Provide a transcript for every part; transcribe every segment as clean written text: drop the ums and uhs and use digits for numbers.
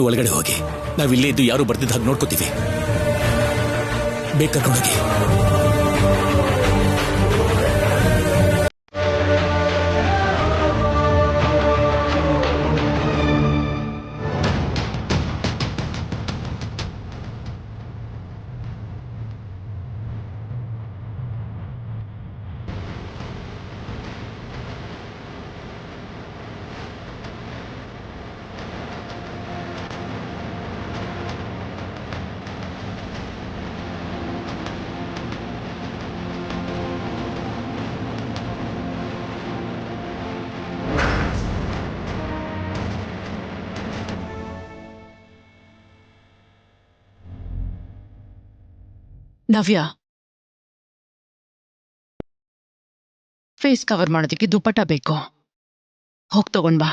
ಒಳಗಡೆ ಹೋಗಿ, ನಾವಿಲ್ಲೇ ಇದ್ದು ಯಾರು ಬರ್ತಿದ್ದ ಹಾಗೆ ನೋಡ್ಕೋತೀವಿ. ಬೇಗ ಕರ್ಕೊಂಡೋಗಿ. ನವ್ಯ, ಫೇಸ್ ಕವರ್ ಮಾಡೋದಕ್ಕೆ ದುಪ್ಪಟ್ಟ ಬೇಕು. ಹೋಗ್ ತಗೊಂಡ್ ಬಾ.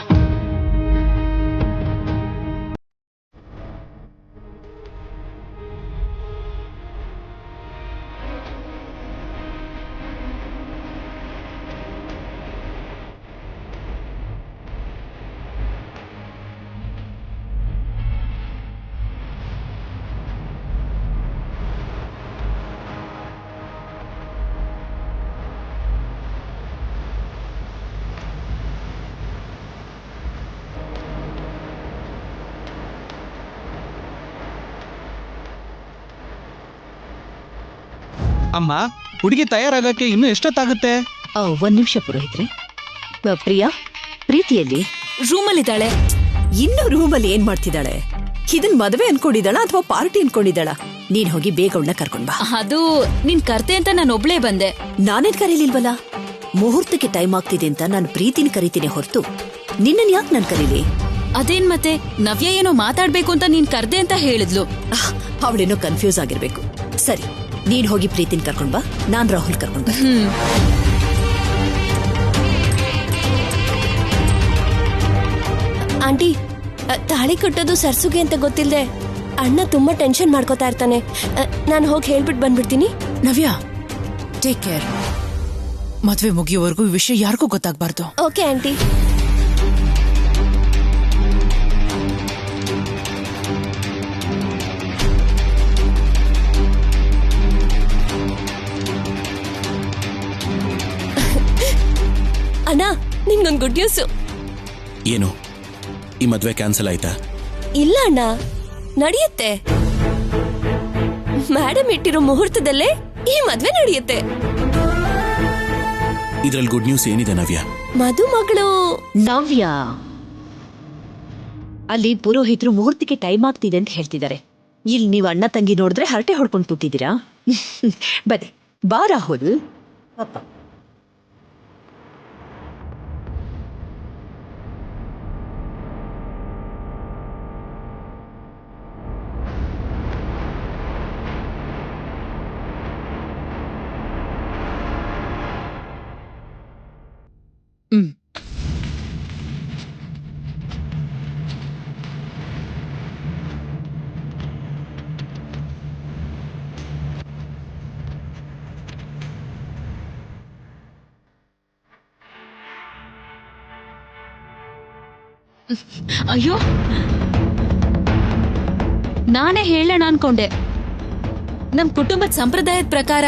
ಅಮ್ಮ, ಹುಡುಗಿ ತಯಾರಾಗಕ್ಕೆ ಇನ್ನೂ ಎಷ್ಟೊತ್ತಾಗುತ್ತೆ? ಒಂದ್ ನಿಮಿಷ ಪುರೋಹಿತ್ರೆ. ಪ್ರಿಯಾ, ಪ್ರೀತಿಯಲ್ಲಿ ರೂಮಲ್ಲಿದ್ದಾಳೆ. ಇನ್ನು ರೂಮಲ್ಲಿ ಏನ್ ಮಾಡ್ತಿದ್ದಾಳೆ? ಇದನ್ ಮದುವೆ ಅನ್ಕೊಂಡಿದ್ದಾಳ ಅಥವಾ ಪಾರ್ಟಿ ಅನ್ಕೊಂಡಿದ್ದಾಳ? ನೀನ್ ಹೋಗಿ ಬೇಗ ಅವಳನ್ನ ಕರ್ಕೊಂಡ್ ಬಾ. ಅದು ನಿನ್ ಕರ್ತೆ ಅಂತ ನಾನು ಒಬ್ಳೇ ಬಂದೆ. ನಾನೇನ್ ಕರೀಲಿಲ್ವಲ್ಲ. ಮುಹೂರ್ತಕ್ಕೆ ಟೈಮ್ ಆಗ್ತಿದೆ ಅಂತ ನಾನು ಪ್ರೀತಿನ ಕರಿತೀನಿ ಹೊರತು ನಿನ್ನನ್ ಯಾಕೆ ನಾನ್ ಕರೀಲಿ? ಅದೇನ್ ಮತ್ತೆ ನವ್ಯ ಏನೋ ಮಾತಾಡ್ಬೇಕು ಅಂತ ನೀನ್ ಕರ್ದೆ ಅಂತ ಹೇಳಿದ್ಲು. ಅವಳೇನೋ ಕನ್ಫ್ಯೂಸ್ ಆಗಿರ್ಬೇಕು. ಸರಿ, ನೀನ್ ಹೋಗಿ ಪ್ರೀತಿನ ಕರ್ಕೊಂಡ್ ಬಾ, ನಾನ್ ರಾಹುಲ್ ಕರ್ಕೊಂಡ್ ಬಾ. ಆಂಟಿ, ತಾಳಿ ಕಟ್ಟೋದು ಸರ್ಸುಗೆ ಅಂತ ಗೊತ್ತಿಲ್ಲದೆ ಅಣ್ಣ ತುಂಬಾ ಟೆನ್ಷನ್ ಮಾಡ್ಕೋತಾ ಇರ್ತಾನೆ. ನಾನು ಹೋಗಿ ಹೇಳ್ಬಿಟ್ಟು ಬಂದ್ಬಿಡ್ತೀನಿ. ನವ್ಯ, ಟೇಕ್ ಕೇರ್. ಮದ್ವೆ ಮುಗಿಯೋವರೆಗೂ ಈ ವಿಷಯ ಯಾರಿಗೂ ಗೊತ್ತಾಗ್ಬಾರ್ದು. Okay aunty. ಅಣ್ಣ, ನಿಮ್ಗೊಂದು ಗುಡ್ ನ್ಯೂಸ್. ಏನು, ಈ ಮದ್ವೆ ಕ್ಯಾನ್ಸಲ್ ಆಯ್ತಾ? ಇಲ್ಲ ಅಣ್ಣ, ನಡೆಯುತ್ತೆ. ಮೇಡಮ್ ಇಟ್ಟಿರೋ ಮುಹೂರ್ತದಲ್ಲೇ ಈ ಮದ್ವೆ ನಡೆಯುತ್ತೆ. ಇದ್ರಲ್ಲಿ ಗುಡ್ ನ್ಯೂಸ್ ಏನಿದೆ ನವ್ಯ? ಮದುಮಗಳು ನವ್ಯ, ಅಲ್ಲಿ ಪುರೋಹಿತರು ಮುಹೂರ್ತಕ್ಕೆ ಟೈಮ್ ಆಗ್ತಿದೆ ಅಂತ ಹೇಳ್ತಿದ್ದಾರೆ. ಇಲ್ಲಿ ನೀವು ಅಣ್ಣ ತಂಗಿ ನೋಡಿದ್ರೆ ಹರಟೆ ಹೊಡ್ಕೊಂಡು ಕೂತಿದ್ದೀರಾ. ಬನ್ನಿ ಬಾ ರಾಹುಲ್. ಪಾಪ ಅಯ್ಯೋ, ನಾನೇ ಹೇಳೋಣ ಅನ್ಕೊಂಡೆ. ನಮ್ ಕುಟುಂಬದ ಸಂಪ್ರದಾಯದ ಪ್ರಕಾರ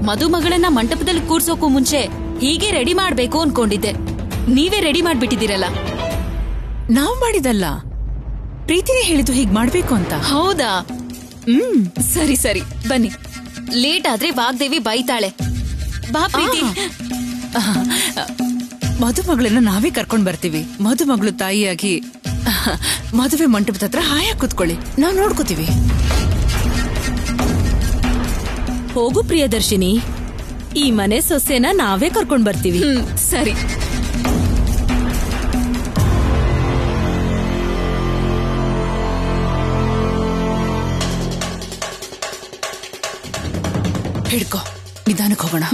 ಮದುಮಗಳನ್ನ ಮಂಟಪದಲ್ಲಿ ಕೂರ್ಸೋಕು ಮುಂಚೆ ಹೀಗೆ ರೆಡಿ ಮಾಡ್ಬೇಕು ಅನ್ಕೊಂಡಿದ್ದೆ. ನೀವೇ ರೆಡಿ ಮಾಡ್ಬಿಟ್ಟಿದ್ದೀರಲ್ಲ. ನಾವ್ ಮಾಡಿದಲ್ಲ, ಪ್ರೀತಿನೇ ಹೇಳಿದ್ದು ಹೀಗ್ ಮಾಡ್ಬೇಕು ಅಂತ. ಹೌದಾ? ಸರಿ ಸರಿ, ಬನ್ನಿ. ಲೇಟ್ ಆದ್ರೆ ವಾಗ್ದೇವಿ ಬೈತಾಳೆ. ಬಾ ಪ್ರೀತಿ. ಮದುಮಗಳನ್ನ ನಾವೇ ಕರ್ಕೊಂಡ್ ಬರ್ತೀವಿ. ಮದುಮಗಳು ತಾಯಿಯಾಗಿ ಮದುವೆ ಮಂಟಪದ ಹತ್ರ ಹಾಯಾಗಿ ಕೂತ್ಕೊಳ್ಳಿ, ನಾವ್ ನೋಡ್ಕೋತೀವಿ. ಹೋಗು ಪ್ರಿಯದರ್ಶಿನಿ, ಈ ಮನೆ ಸೊಸೆನ ನಾವೇ ಕರ್ಕೊಂಡ್ ಬರ್ತೀವಿ. ಸರಿ. ಹಿಡ್ಕೋ, ನಿಧಾನಕ್ಕೆ ಹೋಗೋಣ.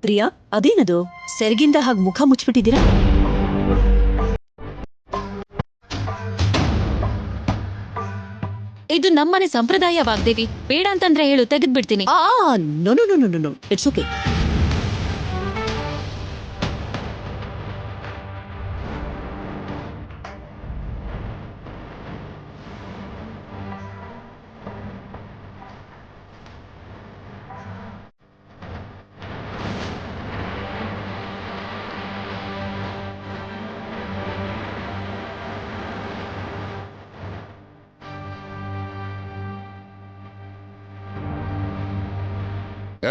ಪ್ರಿಯಾ, ಅದೇನದು ಸೆರಗಿಂದ ಹಾಗೆ ಮುಖ ಮುಚ್ಚಿಬಿಟ್ಟಿದ್ದೀರಾ? ಇದು ನಮ್ಮನೆ ಸಂಪ್ರದಾಯ ವಾಗ್ದೇವಿ. ಬೇಡ ಅಂತಂದ್ರೆ ಹೇಳು, ತೆಗೆದ್ಬಿಡ್ತೀನಿ. No no no no no, it's okay.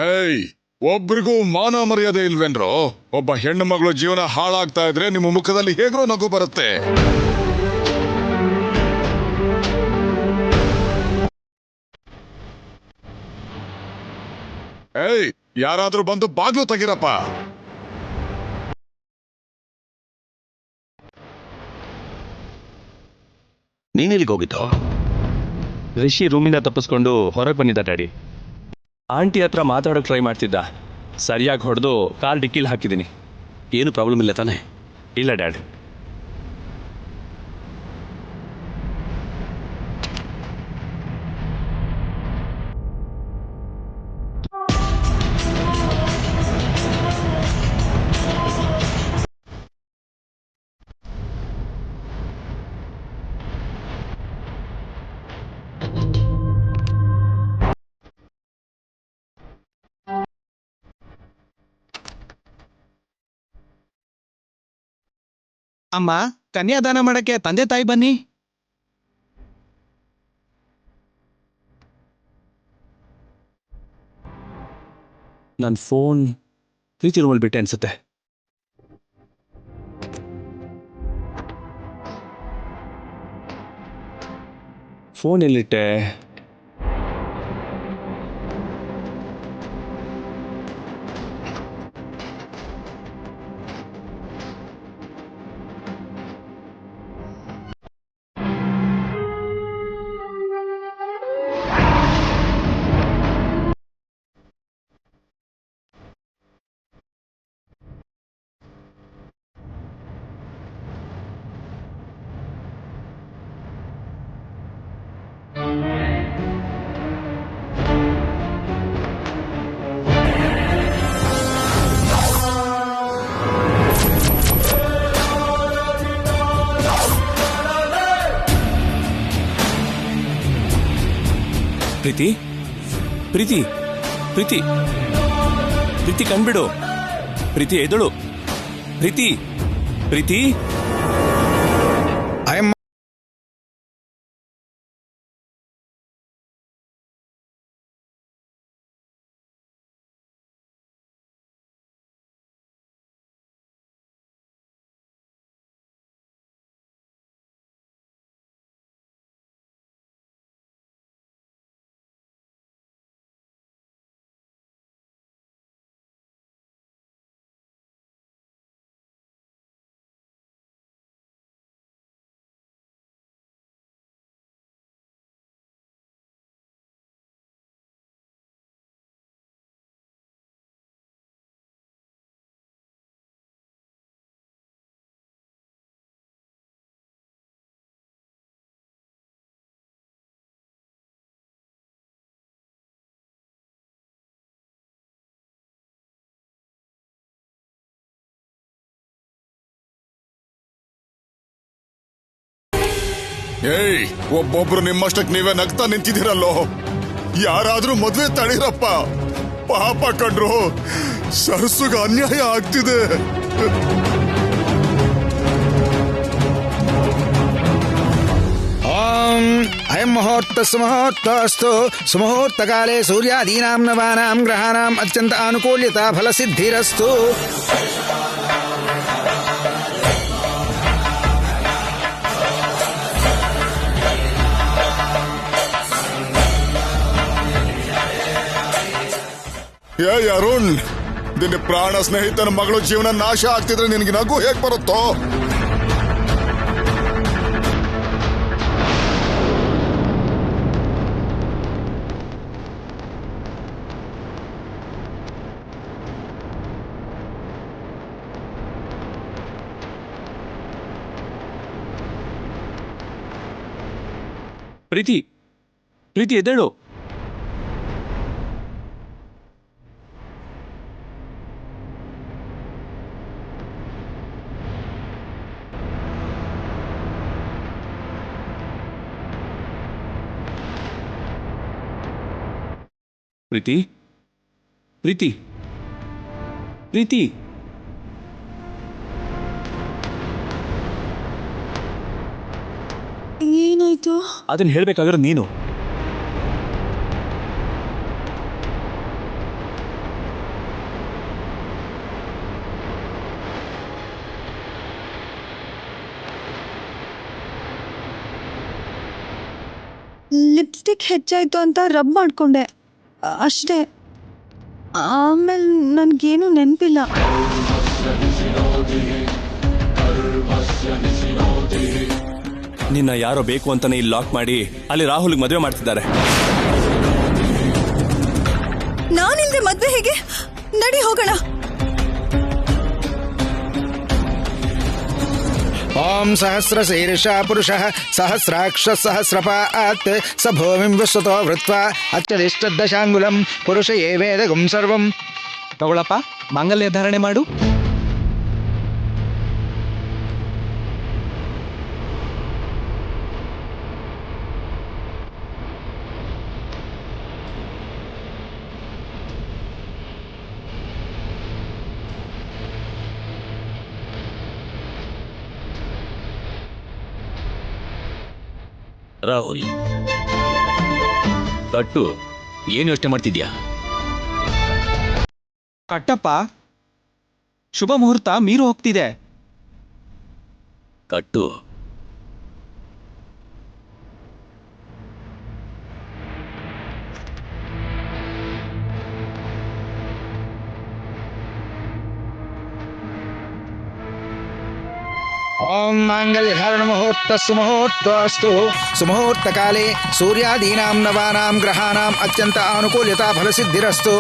ಏಯ್, ಒಬ್ರಿಗೂ ಮಾನ ಮರ್ಯಾದೆ ಇಲ್ವೇನ್ರೋ? ಒಬ್ಬ ಹೆಣ್ಣು ಮಗಳು ಜೀವನ ಹಾಳಾಗ್ತಾ ಇದ್ರೆ ನಿಮ್ಮ ಮುಖದಲ್ಲಿ ಹೇಗ್ರೋ ನಗು ಬರುತ್ತೆ? ಏಯ್, ಯಾರಾದ್ರೂ ಬಂದು ಬಾಗ್ಲು ತೆಗಿರಪ್ಪ. ನೀನೆಲ್ಲಿಗೆ ಹೋಗಿದ್ದು? ರಿಷಿ ರೂಮಿಂದ ತಪ್ಪಿಸ್ಕೊಂಡು ಹೊರಗೆ ಬಂದಿದ್ದ ಡ್ಯಾಡಿ. ಆಂಟಿ ಹತ್ರ ಮಾತಾಡೋಕೆ ಟ್ರೈ ಮಾಡ್ತಿದ್ದ. ಸರಿಯಾಗಿ ಹೊಡೆದು ಕಾರ್ ಡಿಕ್ಕಿಲ್ ಹಾಕಿದ್ದೀನಿ. ಏನು ಪ್ರಾಬ್ಲಮ್ ಇಲ್ಲ ತಾನೆ? ಇಲ್ಲ ಡ್ಯಾಡ್. ಅಮ್ಮ, ಕನ್ಯಾದಾನ ಮಾಡಕ್ಕೆ ತಂದೆ ತಾಯಿ ಬನ್ನಿ. ನನ್ನ ಫೋನ್ ಪ್ರೀತಿ ರೂಮಲ್ಲಿ ಬಿಟ್ಟೆ ಅನ್ಸುತ್ತೆ. ಫೋನ್ ಎಲ್ಲಿಟ್ಟೆ? ಪ್ರೀತಿ, ಪ್ರೀತಿ, ಪ್ರೀತಿ, ಪ್ರೀತಿ ಕಣ್ಬಿಡು. ಪ್ರೀತಿ ಎದಳು. ಪ್ರೀತಿ, ಪ್ರೀತಿ. ಏಯ್, ಒಬ್ಬೊಬ್ರು ನಿಮ್ಮಷ್ಟಕ್ಕೆ ನೀವೇ ನಗ್ತಾ ನಿಂತಿದ್ದೀರಲ್ಲೋ. ಯಾರಾದ್ರೂ ಮದ್ವೆ ತಡೀರಪ್ಪ. ಪಾಪ ಕಣ್ರು, ಸರಸುಗ ಅನ್ಯಾಯ ಆಗ್ತಿದೆ. ಅಯಂ ಮುಹೂರ್ತ ಸುಮುಹೂರ್ತಸ್ತು. ಸುಮುಹೂರ್ತ ಕಾಲೇ ಸೂರ್ಯಾದೀನಾಂ ನವಾನಾಂ ಗ್ರಹಾಣಾಂ ಅತ್ಯಂತ ಅನುಕೂಲ್ಯತಾ ಫಲಸಿದ್ಧಿರಸ್ತು. ಅರುಣ್, ನಿನ್ನ ಪ್ರಾಣ ಸ್ನೇಹಿತನ ಮಗಳು ಜೀವನ ನಾಶ ಆಗ್ತಿದ್ರೆ ನಿನಗೆ ನಗು ಹೇಗ್ ಬರುತ್ತೋ? ಪ್ರೀತಿ ಪ್ರೀತಿ ಎದ್ದೇಳು. ಪ್ರೀತಿ ಪ್ರೀತಿ ಪ್ರೀತಿ ಏನಾಯ್ತು? ಅದನ್ನ ಹೇಳ್ಬೇಕಾದ್ರೆ ನೀನು. ಲಿಪ್ಸ್ಟಿಕ್ ಹೆಚ್ಚಾಯ್ತು ಅಂತ ರಬ್ ಮಾಡ್ಕೊಂಡೆ ಅಷ್ಟೇ. ಆಮೇಲೆ ನನ್ಗೇನು ನೆನಪಿಲ್ಲ. ನಿನ್ನ ಯಾರೋ ಬೇಕು ಅಂತಾನೆ ಇಲ್ಲಿ ಲಾಕ್ ಮಾಡಿ ಅಲ್ಲಿ ರಾಹುಲ್ಗೆ ಮದುವೆ ಮಾಡ್ತಿದ್ದಾರೆ. ನಾನಿಲ್ದೆ ಮದ್ವೆ ಹೇಗೆ? ನಡಿ ಹೋಗೋಣ. ಓಂ ಸಹಸ್ರಶೀರ್ಷ ಪುರುಷಃ ಸಹಸ್ರಾಕ್ಷ ಸಹಸ್ರಪಾತ್ ಸ ಭೂಮಿಂ ವಿಶ್ವತೋ ವೃತ್ವಾ ಅಚ್ಚಲಿಷ್ಟದಶಾಂಗುಲಂ ಪುರುಷ ಯೇ ವೇದಗುಂ ಸರ್ವಂ. ತಗೊಳಪ್ಪ, ಮಾಂಗಲ್ಯ ಧಾರಣೆ ಮಾಡು. ರಾಹುಲ್, ಕಟ್ಟು. ಏನು ಯೋಚನೆ ಮಾಡ್ತಿದ್ಯಾ? ಕಟ್ಟಪ್ಪ, ಶುಭ ಮುಹೂರ್ತ ಮೀರು ಹೋಗ್ತಿದೆ. ಕಟ್ಟು. ಓಂ ಮಾಂಗಲ್ಯಧಾರಣ ಮುಹೂರ್ತ ಸುಮುಹೂರ್ತಸ್ತು ಸುಮುಹೂರ್ತಕಾಲೇ ಸೂರ್ಯಾದೀನಾಂ ನವಾನಾಂ ಗ್ರಹಾಣಾಂ ಅತ್ಯಂತ ಅನುಕೂಲ್ಯತಾ ಫಲಸಿದ್ಧಿರಸ್ತು.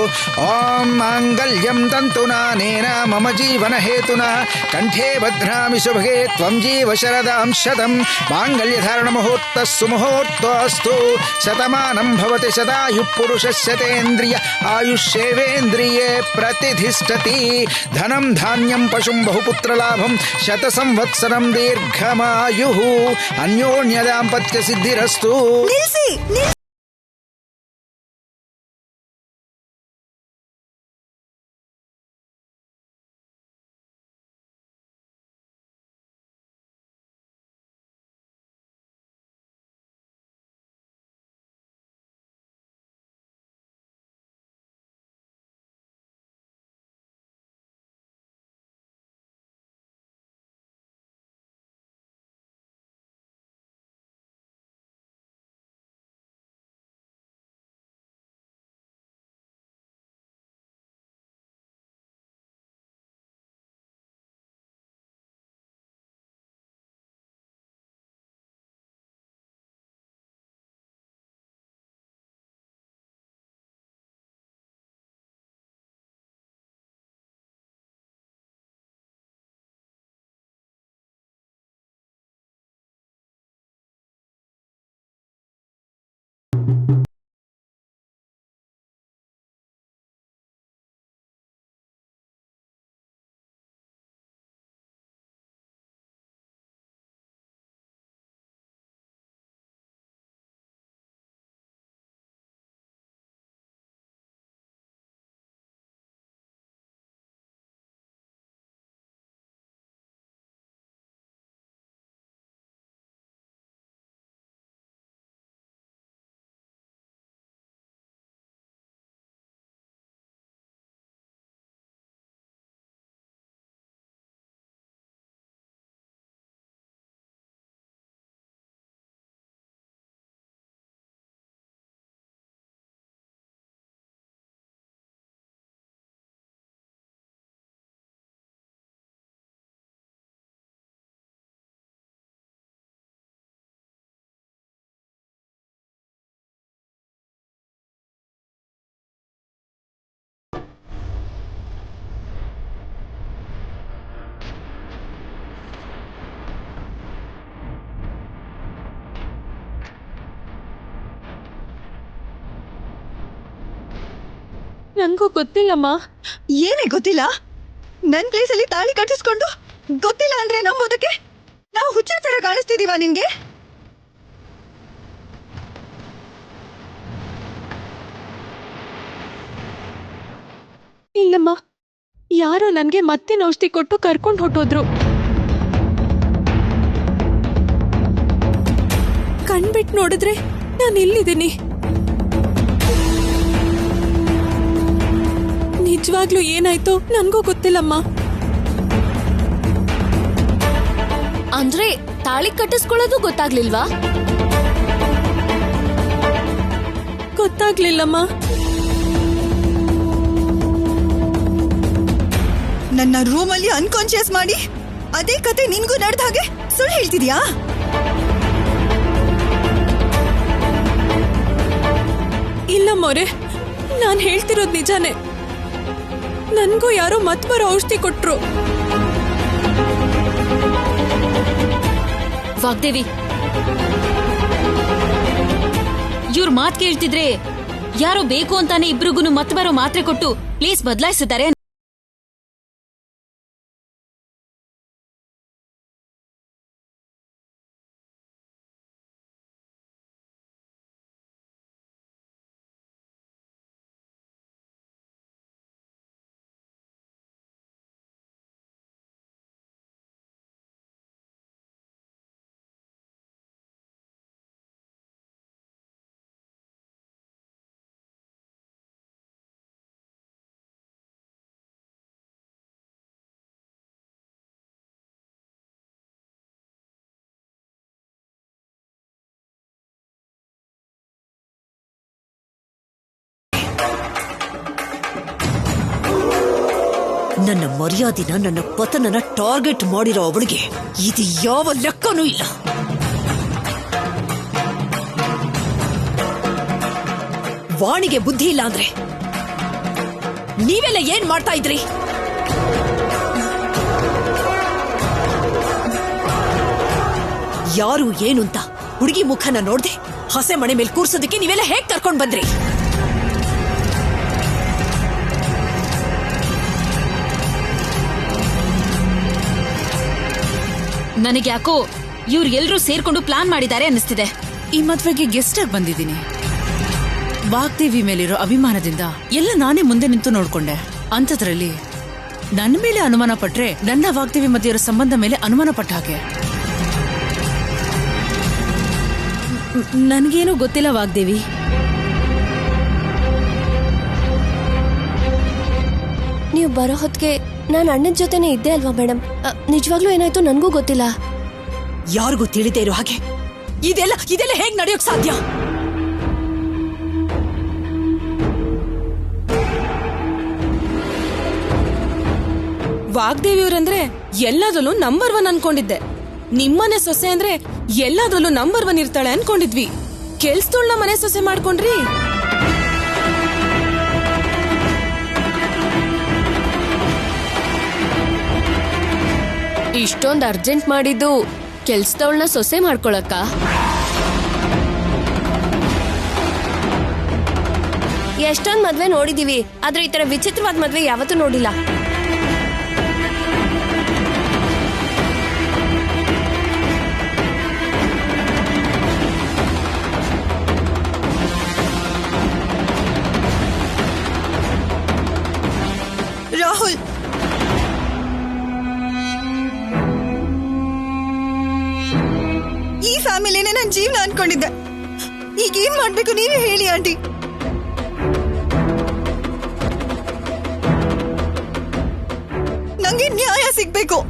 ಓಂ ಮಾಂಗಲ್ಯಂ ತಂತುನಾನೇನ ಮಮ ಜೀವನ ಹೇತುನಾ ಕಂಠೇ ಭದ್ರಾಮಿ ಶುಭಗೆ ತ್ವಂ ಜೀವ ಶರದಾಂ ಶತಂ. ಮಾಂಗಲ್ಯಧಾರಣ ಮುಹೂರ್ತ ಸುಮುಹೂರ್ತಸ್ತು ಶತಮಾನಂ ಭವತಿ ಶತಾಯುಃ ಪುರುಷಃ ಶತೇಂದ್ರಿಯ ಆಯುಷ್ಯೇವೇಂದ್ರಿಯೇ ಪ್ರತಿಷ್ಠತಿ. ಧನಂ ಧಾನ್ಯಂ ಪಶುಂ ಬಹುಪುತ್ರಲಾಭಂ ಶತ ಸಂವತ್ಸರಂ ದೀರ್ಘಮಾಯುಃ ಅನ್ಯೋನ್ಯ ದಾಂಪತ್ಯ ಸಿದ್ಧಿರಸ್ತು. ನಂಗೂ ಗೊತ್ತಿಲ್ಲಮ್ಮ. ಏನೇ ಗೊತ್ತಿಲ್ಲ? ನನ್ ಪ್ಲೇಸಲ್ಲಿ ತಾಳಿ ಕಟ್ಟಿಸ್ಕೊಂಡು ಗೊತ್ತಿಲ್ಲ ಅಂದ್ರೆ ನಂಬೋದಕ್ಕೆ ನಾವು ಹುಚ್ಚರ ತರ ಕಾಣಿಸ್ತಿದೀವ ನಿನ್ಗೆ? ಇಲ್ಲಮ್ಮ, ಯಾರೋ ನನ್ಗೆ ಮತ್ತೆ ಔಷಧಿ ಕೊಟ್ಟು ಕರ್ಕೊಂಡು ಹೊಟ್ಟೋದ್ರು. ಕಣ್ಬಿಟ್ಟು ನೋಡಿದ್ರೆ ನಾನು ಎಲ್ಲಿದ್ದೀನಿ? ನಿಜವಾಗ್ಲೂ ಏನಾಯ್ತು ನನ್ಗೂ ಗೊತ್ತಿಲ್ಲಮ್ಮ. ಅಂದ್ರೆ ತಾಳಿ ಕಟ್ಟಿಸ್ಕೊಳ್ಳೋದು ಗೊತ್ತಾಗ್ಲಿಲ್ವಾ? ಗೊತ್ತಾಗ್ಲಿಲ್ಲಮ್ಮ. ನನ್ನ ರೂಮಲ್ಲಿ ಅನ್ಕಾನ್ಶಿಯಸ್ ಮಾಡಿ ಅದೇ ಕತೆ ನಿನ್ಗೂ ನಡೆದ ಹಾಗೆ ಸುಳ್ಳು ಹೇಳ್ತಿದ್ಯಾ? ಇಲ್ಲ ಮೋರೆ, ನಾನ್ ಹೇಳ್ತಿರೋದ್ ನಿಜಾನೇ. ನನ್ಗೂ ಯಾರೋ ಮತ್ ಬರೋ ಔಷಧಿ ಕೊಟ್ರು. ವಾಗ್ದೇವಿ, ಇವ್ರ ಮಾತ್ ಕೇಳ್ತಿದ್ರೆ ಯಾರೋ ಬೇಕು ಅಂತಾನೆ ಇಬ್ರಿಗೂ ಮತ್ ಬರೋ ಮಾತ್ರೆ ಕೊಟ್ಟು ಪ್ಲೇಸ್ ಬದಲಾಯಿಸಿದ್ದಾರೆ. ನನ್ನ ಮರ್ಯಾದಿನ, ನನ್ನ ಪತನನ ಟಾರ್ಗೆಟ್ ಮಾಡಿರೋ ಅವಳಿಗೆ ಇದು ಯಾವ ಲೆಕ್ಕನೂ ಇಲ್ಲ. ವಾಣಿಗೆ ಬುದ್ಧಿ ಇಲ್ಲ ಅಂದ್ರೆ ನೀವೆಲ್ಲ ಏನ್ ಮಾಡ್ತಾ ಇದ್ರಿ? ಯಾರು ಏನು ಅಂತ ಹುಡುಗಿ ಮುಖನ ನೋಡ್ದೆ ಹಸೆ ಮನೆ ಮೇಲೆ ಕೂರ್ಸೋದಕ್ಕೆ ನೀವೆಲ್ಲ ಹೇಗ್ ಕರ್ಕೊಂಡ್ ಬಂದ್ರಿ? ನನಗೆ ಯಾಕೋ ಇವ್ರು ಎಲ್ರೂ ಸೇರ್ಕೊಂಡು ಪ್ಲಾನ್ ಮಾಡಿದ್ದಾರೆ ಅನ್ನಿಸ್ತಿದೆ. ಈ ಮದ್ವೆಗೆ ಗೆಸ್ಟ್ ಆಗಿ ಬಂದಿದ್ದೀನಿ. ವಾಗ್ದೇವಿ ಮೇಲಿರೋ ಅಭಿಮಾನದಿಂದ ಎಲ್ಲ ನಾನೇ ಮುಂದೆ ನಿಂತು ನೋಡ್ಕೊಂಡೆ. ಅಂಥದ್ರಲ್ಲಿ ನನ್ನ ಮೇಲೆ ಅನುಮಾನ ಪಟ್ರೆ ನನ್ನ ವಾಗ್ದೇವಿ ಮಧ್ಯೆ ಇರೋ ಸಂಬಂಧ ಮೇಲೆ ಅನುಮಾನ ಪಟ್ಟ ಹಾಗೆ. ನನ್ಗೇನು ಗೊತ್ತಿಲ್ಲ ವಾಗ್ದೇವಿ. ನೀವು ಬರೋ ಹೊತ್ತಿಗೆ ನಾನು ಅಣ್ಣನ ಜೊತೆನೆ ಇದ್ದೆ ಅಲ್ವಾ ಮೇಡಮ್? ನಿಜವಾಗ್ಲೂ ಏನಾಯ್ತು ನನ್ಗೂ ಗೊತ್ತಿಲ್ಲ. ಯಾರಿಗೂ ತಿಳಿದೇ ಇರೋ ಹಾಗೆ ಇದೆಲ್ಲ ಹೇಗ್ ನಡೆಯೋಕ್ ಸಾಧ್ಯ? ವಾಗ್ದೇವಿಯವ್ರಂದ್ರೆ ಎಲ್ಲದಲ್ಲೂ ನಂಬರ್ 1 ಅನ್ಕೊಂಡಿದ್ದೆ. ನಿಮ್ಮನೆ ಸೊಸೆ ಅಂದ್ರೆ ಎಲ್ಲದಲ್ಲೂ ನಂಬರ್ 1 ಇರ್ತಾಳೆ ಅನ್ಕೊಂಡಿದ್ವಿ. ಕೆಲ್ಸದೋಳ್ನ ಮನೆ ಸೊಸೆ ಮಾಡ್ಕೊಂಡ್ರಿ. ಇಷ್ಟೊಂದು ಅರ್ಜೆಂಟ್ ಮಾಡಿದ್ದು ಕೆಲ್ಸದವಳನ್ನ ಸೊಸೆ ಮಾಡ್ಕೊಳಕ್ಕ? ಎಷ್ಟೊಂದ್ ಮದ್ವೆ ನೋಡಿದೀವಿ, ಆದ್ರೆ ಈ ತರ ವಿಚಿತ್ರವಾದ ಮದ್ವೆ ಯಾವತ್ತೂ ನೋಡಿಲ್ಲ. ರಾಹುಲ್, ಈ ಫ್ಯಾಮಿಲಿನೇ ನನ್ನ ಜೀವನ ಅನ್ಕೊಂಡಿದ್ದೆ. ಈಗ ಏನ್ ಮಾಡ್ಬೇಕು ನೀವೇ ಹೇಳಿ ಆಂಟಿ. ನಂಗೆ ನ್ಯಾಯ ಸಿಗ್ಬೇಕು.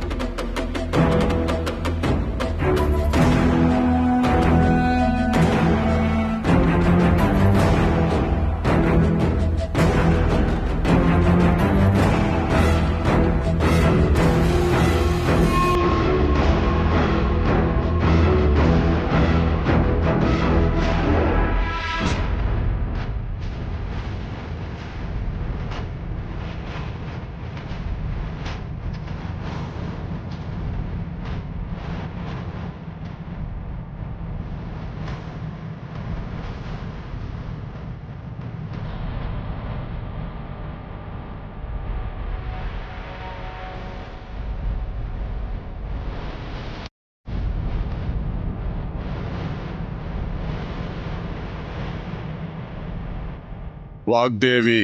ವಾಗ್ದೇವಿ,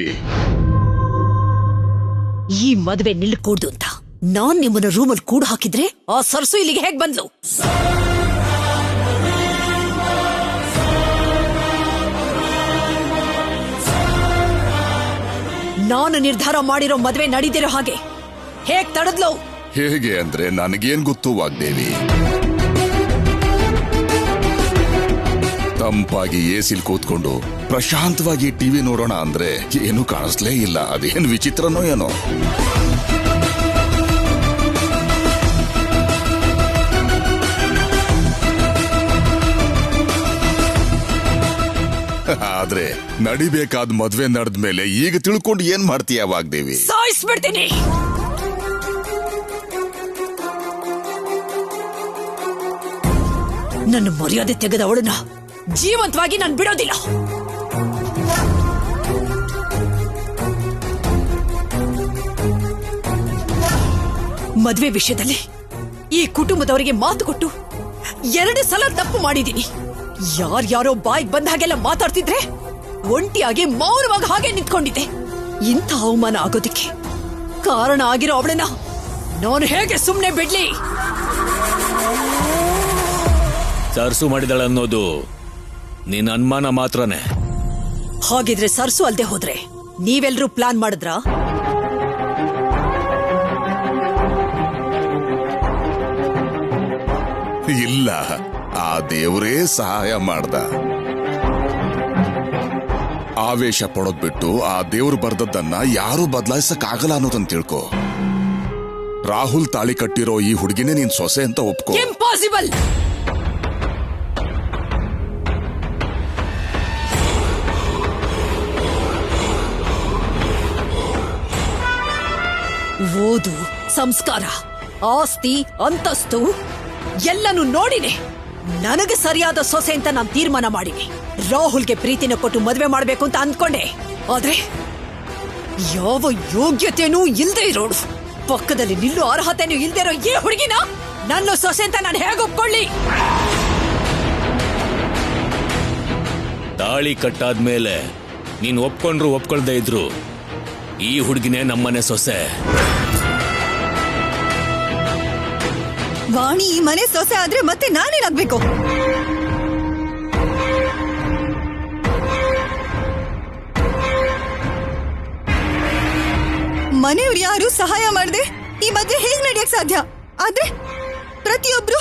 ಈ ಮದುವೆ ನಿಲ್ಕೂಡ್ದು ಅಂತ ನಾನ್ ನಿಮ್ಮನ್ನ ರೂಮಲ್ಲಿ ಕೂಡು ಹಾಕಿದ್ರೆ ಆ ಸರ್ಸು ಇಲ್ಲಿಗೆ ಹೇಗ್ ಬಂದ್ಲು? ನಾನು ನಿರ್ಧಾರ ಮಾಡಿರೋ ಮದುವೆ ನಡೀದಿರೋ ಹಾಗೆ ಹೇಗ್ ತಡದ್ಲು? ಹೇಗೆ ಅಂದ್ರೆ ನನಗೇನ್ ಗೊತ್ತು ವಾಗ್ದೇವಿ. ತಂಪಾಗಿ ಎಸಿಲ್ ಕೂತ್ಕೊಂಡು ಪ್ರಶಾಂತವಾಗಿ ಟಿವಿ ನೋಡೋಣ ಅಂದ್ರೆ ಏನು ಕಾಣಿಸ್ಲೇ ಇಲ್ಲ. ಅದೇನು ವಿಚಿತ್ರನೋ ಏನೋ. ಆದ್ರೆ ನಡಿಬೇಕಾದ ಮದ್ವೆ ನಡೆದ್ಮೇಲೆ ಈಗ ತಿಳ್ಕೊಂಡು ಏನ್ ಮಾಡ್ತೀಯ ವಾಗ್ದೇವಿ? ಸಾಯಿಸ್ಬಿಡ್ತೀನಿ. ನನ್ನ ಮರ್ಯಾದೆ ತೆಗೆದವಳನ್ನ ಜೀವಂತವಾಗಿ ನಾನು ಬಿಡೋದಿಲ್ಲ. ಮದ್ವೆ ವಿಷಯದಲ್ಲಿ ಈ ಕುಟುಂಬದವರಿಗೆ ಮಾತು ಕೊಟ್ಟು 2 ಸಲ ತಪ್ಪು ಮಾಡಿದ್ದೀನಿ. ಯಾರ್ಯಾರೋ ಬಾಯಿಗೆ ಬಂದ ಹಾಗೆಲ್ಲ ಮಾತಾಡ್ತಿದ್ರೆ ಒಂಟಿಯಾಗಿ ಮೌನವಾಗಿ ಹಾಗೆ ನಿಂತ್ಕೊಂಡಿದ್ದೆ. ಇಂಥ ಅವಮಾನ ಆಗೋದಕ್ಕೆ ಕಾರಣ ಆಗಿರೋ ಅವಳನ್ನ ನಾನು ಹೇಗೆ ಸುಮ್ಮನೆ ಬಿಡ್ಲಿ? ಸರ್ಸು ಮಾಡಿದಳ ಅನ್ನೋದು ನಿನ್ನ ಅನುಮಾನ ಮಾತ್ರನೇ. ಹಾಗಿದ್ರೆ ಸರ್ಸು ಅಲ್ದೆ ಹೋದ್ರೆ ನೀವೆಲ್ರೂ ಪ್ಲಾನ್ ಮಾಡಿದ್ರಾ? ಇಲ್ಲ, ಆ ದೇವರೇ ಸಹಾಯ ಮಾಡ್ದ. ಆವೇಶ ಪಡೋದ್ ಬಿಟ್ಟು ಆ ದೇವ್ರು ಬರ್ದದ್ದನ್ನ ಯಾರು ಬದಲಾಯಿಸಕ್ಕಾಗಲ್ಲ ಅನ್ನೋದನ್ನ ತಿಳ್ಕೊ. ರಾಹುಲ್ ತಾಳಿ ಕಟ್ಟಿರೋ ಈ ಹುಡುಗಿನೇ ನೀನ್ ಸೊಸೆ ಅಂತ ಒಪ್ಕೋ. ಇಂಪಾಸಿಬಲ್. ಓದು, ಸಂಸ್ಕಾರ, ಆಸ್ತಿ, ಅಂತಸ್ತು ಎಲ್ಲನೂ ನೋಡಿನೆ ನನಗೆ ಸರಿಯಾದ ಸೊಸೆ ಅಂತ ನಾನು ತೀರ್ಮಾನ ಮಾಡಿನಿ. ರಾಹುಲ್ಗೆ ಪ್ರೀತಿನ ಕೊಟ್ಟು ಮದುವೆ ಮಾಡ್ಬೇಕು ಅಂತ ಅಂದ್ಕೊಂಡೆ. ಆದ್ರೆ ಯಾವ ಯೋಗ್ಯತೆನೂ ಇಲ್ದೇ ಇರೋಳು, ಪಕ್ಕದಲ್ಲಿ ನಿಲ್ಲೋ ಅರ್ಹತೆನೂ ಇಲ್ದೇ ಇರೋ ಈ ಹುಡುಗಿನ ನನ್ನ ಸೊಸೆ ಅಂತ ನಾನು ಹೇಗೆ ಒಪ್ಕೊಳ್ಳಿ? ತಾಳಿ ಕಟ್ಟಾದ್ಮೇಲೆ ನೀನ್ ಒಪ್ಕೊಂಡ್ರು ಒಪ್ಕೊಳ್ದೇ ಇದ್ರು ಈ ಹುಡುಗಿನೇ ನಮ್ಮನೆ ಸೊಸೆ. ವಾಣಿ ಈ ಮನೆ ಸೊಸೆ ಆದ್ರೆ ಮತ್ತೆ ನಾನೇನಾಗ್ಬೇಕು? ಮನೆಯವ್ರು ಯಾರು ಸಹಾಯ ಮಾಡದೆ ಈ ಮದ್ವೆ ಹೇಗ್ ನಡೆಯಕ್ ಸಾಧ್ಯ? ಆದ್ರೆ ಪ್ರತಿಯೊಬ್ರು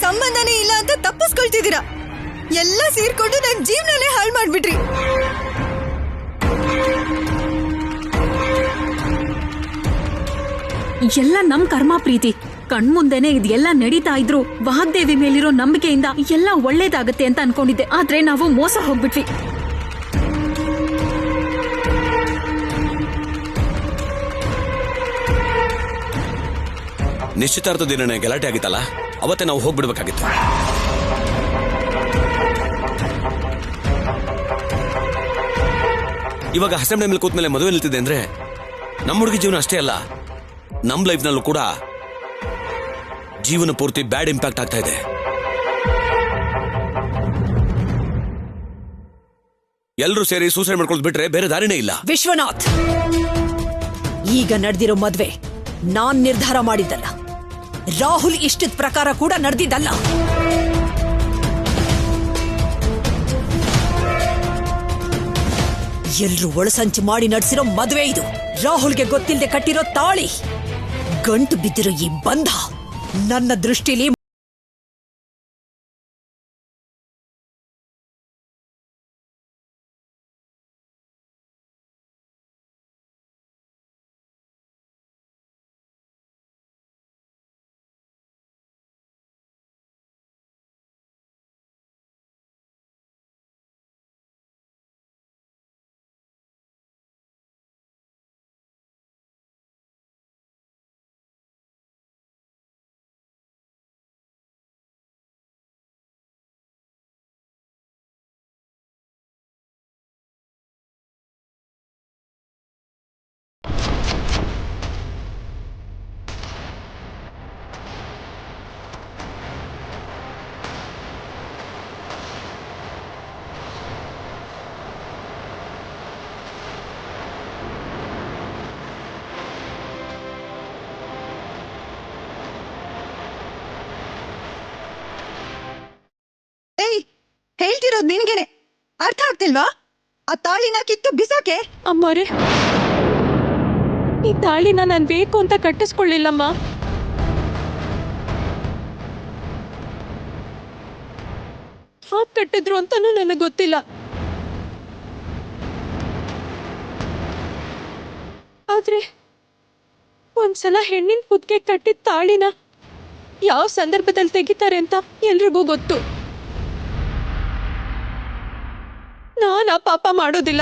ಸಂಬಂಧನೇ ಇಲ್ಲ ಅಂತ ತಪ್ಪಿಸ್ಕೊಳ್ತಿದ್ದೀರಾ. ಎಲ್ಲ ಸೇರ್ಕೊಂಡು ನನ್ ಜೀವನನೇ ಹಾಳು ಮಾಡ್ಬಿಟ್ರಿ. ಎಲ್ಲ ನಮ್ ಕರ್ಮ ಪ್ರೀತಿ. ಕಣ್ಮುಂದೆನೆ ಇದೆಲ್ಲ ನಡೀತಾ ಇದ್ರು ವಾಗ್ದೇವಿ ಮೇಲಿರೋ ನಂಬಿಕೆಯಿಂದ ಎಲ್ಲ ಒಳ್ಳೇದಾಗತ್ತೆ ಅಂತ ಅನ್ಕೊಂಡಿದ್ದೆ. ಆದ್ರೆ ನಾವು ಮೋಸ ಹೋಗ್ಬಿಟ್ವಿ. ನಿಶ್ಚಿತಾರ್ಥ ದಿನ ಗಲಾಟೆ ಆಗಿತ್ತಲ್ಲ, ಅವತ್ತೇ ನಾವು ಹೋಗ್ಬಿಡ್ಬೇಕಾಗಿತ್ತು. ಇವಾಗ ಅಸೆಂಬ್ಲಿ ಮೇಲೆ ಕೂತ್ಮೇಲೆ ಮದುವೆ ನಿಲ್ತಿದೆ ಅಂದ್ರೆ ನಮ್ಮ ಹುಡುಗಿ ಜೀವನ ಅಷ್ಟೇ ಅಲ್ಲ, ನಮ್ ಲೈಫ್ನಲ್ಲೂ ಕೂಡ ಜೀವನ ಪೂರ್ತಿ ಬ್ಯಾಡ್ ಇಂಪ್ಯಾಕ್ಟ್ ಆಗ್ತಾ ಇದೆ. ಎಲ್ಲರೂ ಸೇರಿ ಸೂಸೈಡ್ ಮಾಡ್ಕೊಳ್ಳೋದು ಬಿಟ್ರೆ ಬೇರೆ ದಾರಿನೇ ಇಲ್ಲ. ವಿಶ್ವನಾಥ್, ಈಗ ನಡೆದಿರೋ ಮದ್ವೆ ನಾನ್ ನಿರ್ಧಾರ ಮಾಡಿದ್ದಲ್ಲ, ರಾಹುಲ್ ಇಷ್ಟದ ಪ್ರಕಾರ ಕೂಡ ನಡೆದಿದ್ದಲ್ಲ. ಎಲ್ರು ಒಳಸಂಚು ಮಾಡಿ ನಡೆಸಿರೋ ಮದ್ವೆ ಇದು. ರಾಹುಲ್ಗೆ ಗೊತ್ತಿಲ್ಲದೆ ಕಟ್ಟಿರೋ ತಾಳಿ, ಗಂಟು ಬಿದ್ದಿರೋ ಈ ಬಂಧ ನನ್ನ ದೃಷ್ಟಿಲಿ ಹೇಳ್ತಿರೋದು ನಿನ್ಗೆನೆ ಅರ್ಥ ಆಗ್ತಿಲ್ವಾ? ಆ ತಾಳಿನ ಕಿತ್ತು ಬಿಸಾಕೆ. ಅಮ್ಮವ್ರೆ, ಈ ತಾಳಿನ ನಾನು ಬೇಕು ಅಂತ ಕಟ್ಟಿಸ್ಕೊಳ್ಳಿಲ್ಲಮ್ಮ. ಹಾಕ್ ಕಟ್ಟಿದ್ರು ಅಂತಾನೂ ನನಗೆ ಗೊತ್ತಿಲ್ಲ. ಆದ್ರೆ ಒಂದ್ಸಲ ಹೆಣ್ಣಿನ ಕುತ್ತಿಗೆ ಕಟ್ಟಿದ ತಾಳಿನ ಯಾವ ಸಂದರ್ಭದಲ್ಲಿ ತೆಗಿತಾರೆ ಅಂತ ಎಲ್ರಿಗೂ ಗೊತ್ತು. ನಾನು ಆ ಪಾಪ ಮಾಡೋದಿಲ್ಲ.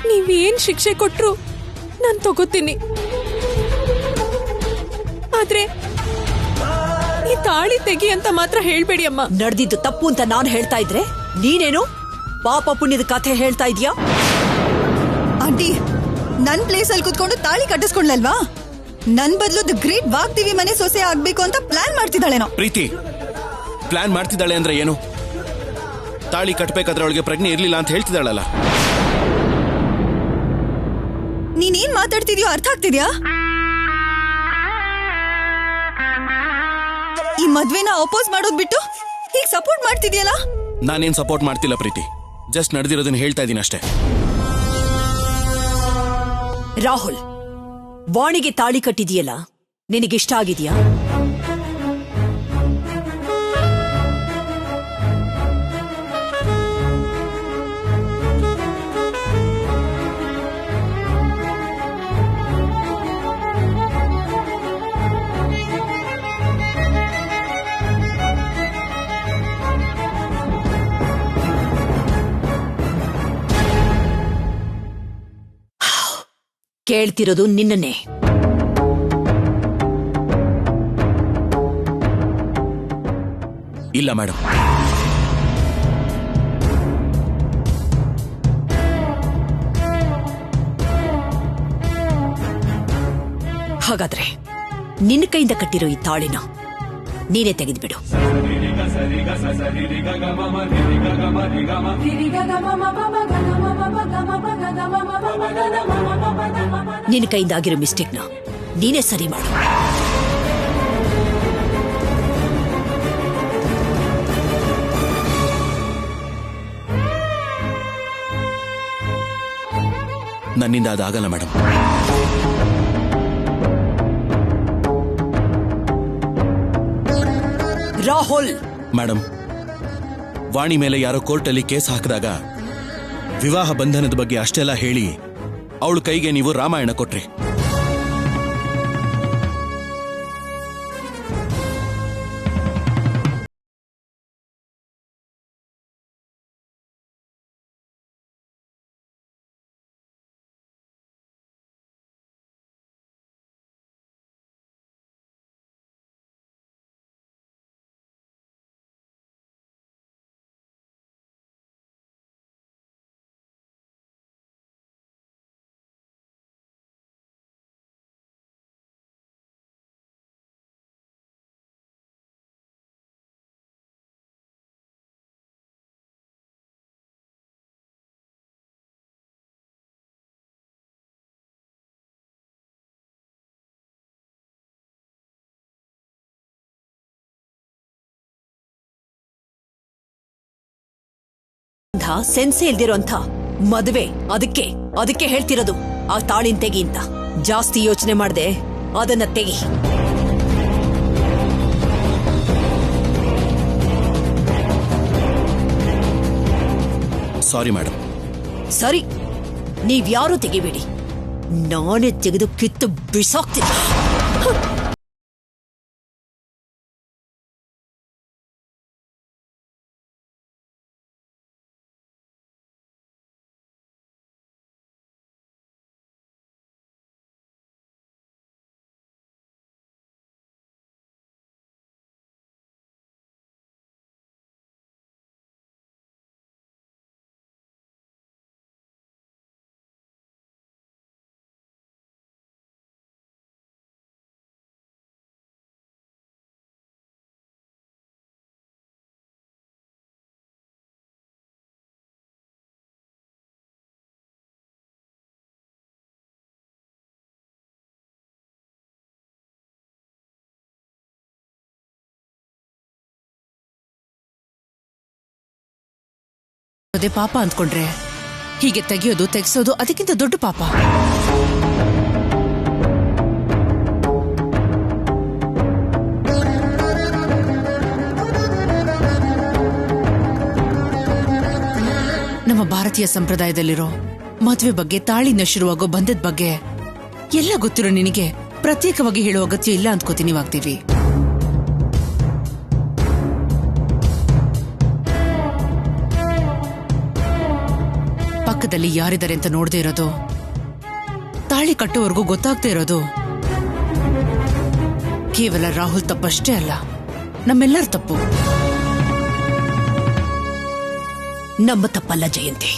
ನೀವೇನ್ ಶಿಕ್ಷೆ ಕೊಟ್ರು ನಾನು ತಗೋತೀನಿ. ಆದ್ರೆ ಈ ತಾಳಿ ತೆಗಿ ಅಂತ ಮಾತ್ರ ಹೇಳ್ಬೇಡಿ ಅಮ್ಮ. ನಡೆದಿದ್ದು ತಪ್ಪು ಅಂತ ನಾನು ಹೇಳ್ತಾ ಇದ್ರೆ ನೀನೇನು ಪಾಪ ಪುಣ್ಯದ ಕಥೆ ಹೇಳ್ತಾ ಇದೀಯಾ? ಆಂಟಿ, ನನ್ ಪ್ಲೇಸ್ ಅಲ್ಲಿ ಕುತ್ಕೊಂಡು ತಾಳಿ ಕಟ್ಟಿಸ್ಕೊಂಡ್ಲಲ್ವಾ? ನನ್ ಬದಲು ದ ಗ್ರೇಟ್ ವಾಗ್ದೇವಿ ಮನೆ ಸೊಸೆ ಆಗ್ಬೇಕು ಅಂತ ಪ್ಲಾನ್ ಮಾಡ್ತಿದ್ದಾಳೇನೋ. ಪ್ರೀತಿ ಪ್ಲಾನ್ ಮಾಡ್ತಿದ್ದಾಳೆ ಅಂದ್ರೆ ಏನು? ತಾಳಿ ಕಟ್ಬೇಕಾದ್ರೆ ಅವಳಿಗೆ ಪ್ರಜ್ಞೆ ಇರ್ಲಿಲ್ಲ ಅಂತ ಹೇಳ್ತಿದ್ದಾಳಲ್ಲ. ನೀನೇನ್ ಮಾತಾಡ್ತಿದ್ಯೋ ಅರ್ಥ ಆಗ್ತಿದ್ಯಾ? ಈ ಮದ್ವೆನ ಅಪೋಸ್ ಮಾಡೋದ್ ಬಿಟ್ಟು ಈಗ ಸಪೋರ್ಟ್ ಮಾಡ್ತಿದ್ಯಲ್ಲ. ನಾನೇನ್ ಸಪೋರ್ಟ್ ಮಾಡ್ತಿಲ್ಲ ಪ್ರೀತಿ, ಜಸ್ಟ್ ನಡೆದಿರೋದನ್ನ ಹೇಳ್ತಾ ಇದ್ದೀನಿ ಅಷ್ಟೇ. ರಾಹುಲ್, ವಾಣಿಗೆ ತಾಳಿ ಕಟ್ಟಿದೀಯಲ್ಲ, ನಿನಗಿಷ್ಟ ಆಗಿದೆಯಾ? ಕೇಳ್ತಿರೋದು ನಿನ್ನನ್ನೇ. ಇಲ್ಲ ಮೇಡಮ್. ಹಾಗಾದ್ರೆ ನಿನ್ನ ಕೈಯಿಂದ ಕಟ್ಟಿರೋ ಈ ತಾಳಿನ ನೀನೇ ತೆಗೆದುಬಿಡು. ನಿನ್ನ ಕೈಯಿಂದ ಆಗಿರೋ ಮಿಸ್ಟೇಕ್ನ ನೀನೇ ಸರಿ ಮಾಡು. ನನ್ನಿಂದ ಅದಾಗಲ್ಲ ಮೇಡಮ್. ರಾಹುಲ್. ಮೇಡಮ್, ವಾಣಿ ಮೇಲೆ ಯಾರೋ ಕೋರ್ಟಲ್ಲಿ ಕೇಸ್ ಹಾಕಿದಾಗ ವಿವಾಹ ಬಂಧನದ ಬಗ್ಗೆ ಅಷ್ಟೆಲ್ಲ ಹೇಳಿ ಅವಳ ಕೈಗೆ ನೀವು ರಾಮಾಯಣ ಕೊಟ್ರಿ. ಸೆನ್ಸೆ ಇಲ್ದಿರೋಂಥ ಮದುವೆ, ಅದಕ್ಕೆ ಹೇಳ್ತಿರೋದು ಆ ತಾಳಿನ ತೆಗಿ ಅಂತ. ಜಾಸ್ತಿ ಯೋಚನೆ ಮಾಡದೆ ಅದನ್ನ ತೆಗಿ. Sorry madam. ಸರಿ, ನೀವ್ಯಾರೂ ತೆಗಿಬೇಡಿ, ನಾನೇ ತೆಗೆದು ಕಿತ್ತು ಬಿಸಾಕ್ತೀನಿ. ಅದೇ ಪಾಪ ಅಂದ್ಕೊಂಡ್ರೆ ಹೀಗೆ ತೆಗೆಸೋದು ಅದಕ್ಕಿಂತ ದೊಡ್ಡ ಪಾಪ. ನಮ್ಮ ಭಾರತೀಯ ಸಂಪ್ರದಾಯದಲ್ಲಿರೋ ಮದುವೆ ಬಗ್ಗೆ, ತಾಳಿನ ಶುರುವಾಗೋ ಬಂಧದ ಬಗ್ಗೆ ಎಲ್ಲ ಗೊತ್ತಿರೋ ನಿನಗೆ ಪ್ರತ್ಯೇಕವಾಗಿ ಹೇಳೋ ಅಗತ್ಯ ಇಲ್ಲ ಅಂದ್ಕೋತೀನಿ ವಾಗ್ದೇವಿ. ಪಕ್ಕದಲ್ಲಿ ಯಾರಿದ್ದಾರೆ ಅಂತ ನೋಡದೇ ಇರೋದು, ತಾಳಿ ಕಟ್ಟೋವರೆಗೂ ಗೊತ್ತಾಗ್ತಾ ಇರೋದು ಕೇವಲ ರಾಹುಲ್ ತಪ್ಪಷ್ಟೇ ಅಲ್ಲ, ನಮ್ಮೆಲ್ಲರ ತಪ್ಪು. ನಮ್ಮ ತಪ್ಪಲ್ಲ ಜಯಂತಿ,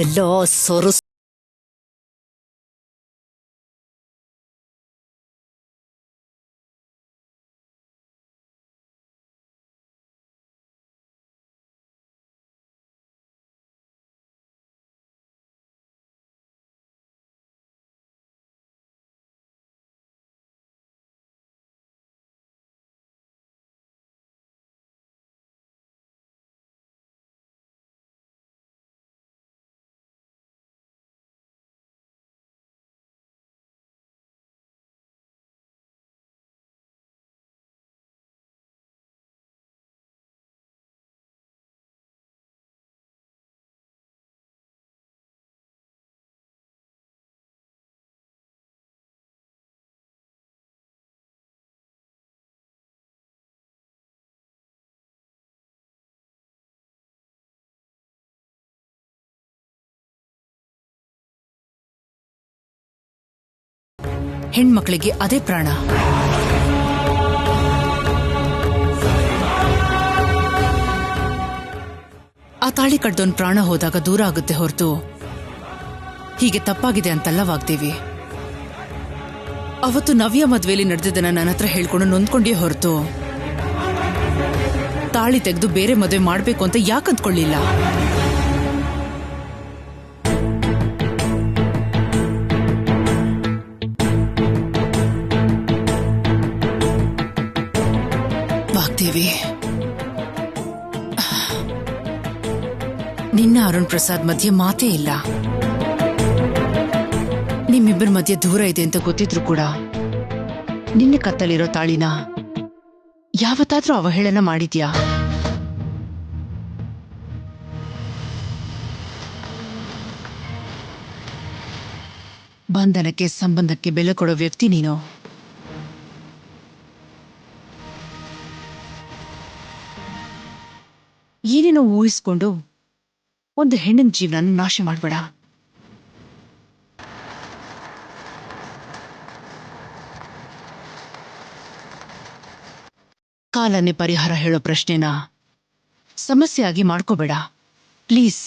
ಎಲ್ಲೋ ಸೊರು ಹೆಣ್ಮಕ್ಳಿಗೆ ಅದೇ ಪ್ರಾಣ. ಆ ತಾಳಿ ಕಡ್ದೋನ್ ಪ್ರಾಣ ಹೋದಾಗ ದೂರ ಆಗುತ್ತೆ ಹೊರತು ಹೀಗೆ ತಪ್ಪಾಗಿದೆ ಅಂತಲ್ಲ ವಾಗ್ದೇವಿ. ಅವತ್ತು ನವ್ಯ ಮದ್ವೆಲಿ ನಡೆದಿದ್ದನ್ನ ನನ್ನ ಹತ್ರ ಹೇಳ್ಕೊಂಡು ನೊಂದ್ಕೊಂಡೇ ಹೊರತು ತಾಳಿ ತೆಗೆದು ಬೇರೆ ಮದುವೆ ಮಾಡ್ಬೇಕು ಅಂತ ಯಾಕಂದ್ಕೊಳ್ಳಿಲ್ಲ. ವಾಗ್ದೇವಿ, ನಿನ್ನ ಅರುಣ್ ಪ್ರಸಾದ್ ಮಧ್ಯೆ ಮಾತೇ ಇಲ್ಲ. ನಿಮ್ಮಿಬ್ಬರ ಮಧ್ಯೆ ದೂರ ಇದೆ ಅಂತ ಗೊತ್ತಿದ್ರು ಕೂಡ ನಿನ್ನ ಕತ್ತಲಿರೋ ತಾಳಿನ ಯಾವತ್ತಾದ್ರೂ ಅವಹೇಳನ ಮಾಡಿದ್ಯಾ? ಬಂಧನಕ್ಕೆ, ಸಂಬಂಧಕ್ಕೆ ಬೆಲೆ ಕೊಡೋ ವ್ಯಕ್ತಿ ನೀನು. ಏನೇನೋ ಊಹಿಸ್ಕೊಂಡು ಒಂದು ಹೆಣ್ಣಿನ ಜೀವನ ನಾಶ ಮಾಡಬೇಡ. ಕಾಲನ್ನೇ ಪರಿಹಾರ ಹೇಳೋ ಪ್ರಶ್ನೆನ ಸಮಸ್ಯೆ ಆಗಿ ಮಾಡ್ಕೋಬೇಡ ಪ್ಲೀಸ್.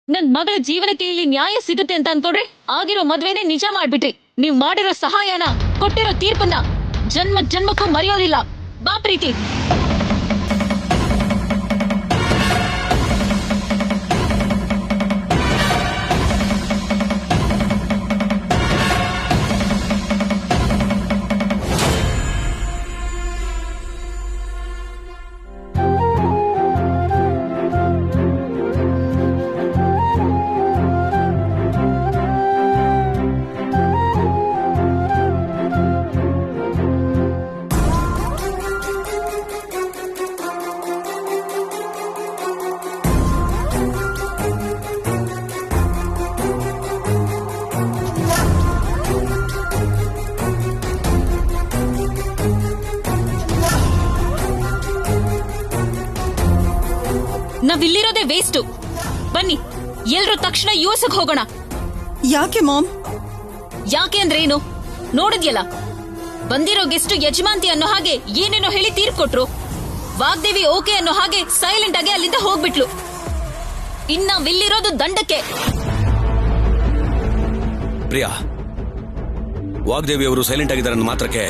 ನನ್ ಮಗಳ ಜೀವನಕ್ಕೆ ಇಲ್ಲಿ ನ್ಯಾಯ ಸಿಗುತ್ತೆ ಅಂತ ಅನ್ಕೊಂಡ್ರೆ ಆಗಿರೋ ಮದ್ವೆನೇ ನಿಜ ಮಾಡ್ಬಿಟ್ರಿ. ನೀವ್ ಮಾಡಿರೋ ಸಹಾಯನ, ಕೊಟ್ಟಿರೋ ತೀರ್ಪನ್ನ ಜನ್ಮ ಜನ್ಮಕ್ಕೂ ಮರೆಯೋದಿಲ್ಲ. ಬಾ ಪ್ರೀತಿ. ನಾವಿಲ್ಲಿರೋದೇ ವೇಸ್ಟ್. ಬನ್ನಿ ಎಲ್ರೂ ತಕ್ಷಣ ಯುಎಸ್ಗೆ ಹೋಗೋಣ. ಯಾಕೆ ಮಾಮ್? ಯಾಕೆ ಅಂದ್ರೆ ಏನು ನೋಡಿದ್ಯಲ್ಲ, ಬಂದಿರೋ ಗೆಸ್ಟ್ ಯಜಮಾಂತಿ ಅನ್ನೋ ಹಾಗೆ ಏನೇನೋ ಹೇಳಿ ತೀರ್ಪು ಕೊಟ್ರು. ವಾಗ್ದೇವಿ ಓಕೆ ಅನ್ನೋ ಹಾಗೆ ಸೈಲೆಂಟ್ ಆಗಿ ಅಲ್ಲಿಂದ ಹೋಗ್ಬಿಟ್ಲು. ಇನ್ನಾವಿಲ್ಲಿರೋದು ದಂಡಕ್ಕೆ. ಪ್ರಿಯಾ, ವಾಗ್ದೇವಿ ಅವರು ಸೈಲೆಂಟ್ ಆಗಿದ್ದಾರೆ ಅನ್ನೋ ಮಾತ್ರಕ್ಕೆ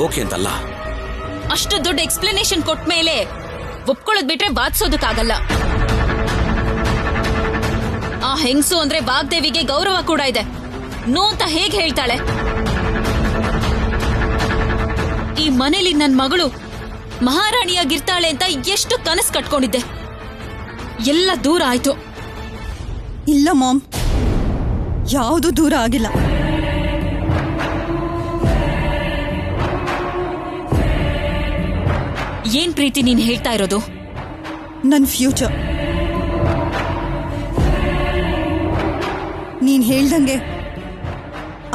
ಓಕೆ ಅಂತಲ್ಲ. ಅಷ್ಟು ದೊಡ್ಡ ಎಕ್ಸ್ಪ್ಲನೇಷನ್ ಕೊಟ್ಟ ಮೇಲೆ ಒಪ್ಕೊಳ್ಳೋದ್ ಬಿಟ್ರೆ ವಾದಿಸೋದಕ್ಕಾಗಲ್ಲ. ಆ ಹೆಂಗಸು ಅಂದ್ರೆ ವಾಗ್ದೇವಿಗೆ ಗೌರವ ಕೂಡ ಇದೆ. ನೋ ಅಂತ ಹೇಗೆ ಹೇಳ್ತಾಳೆ? ಈ ಮನೇಲಿ ನನ್ ಮಗಳು ಮಹಾರಾಣಿಯಾಗಿರ್ತಾಳೆ ಅಂತ ಎಷ್ಟು ಕನಸು ಕಟ್ಕೊಂಡಿದ್ದೆ, ಎಲ್ಲ ದೂರ ಆಯ್ತು. ಇಲ್ಲ ಮಾಮ್, ಯಾವುದು ದೂರ ಆಗಿಲ್ಲ. ಏನ್ ಪ್ರೀತಿ ನೀನ್ ಹೇಳ್ತಾ ಇರೋದು? ನನ್ ಫ್ಯೂಚರ್. ನೀನ್ ಹೇಳ್ದಂಗೆ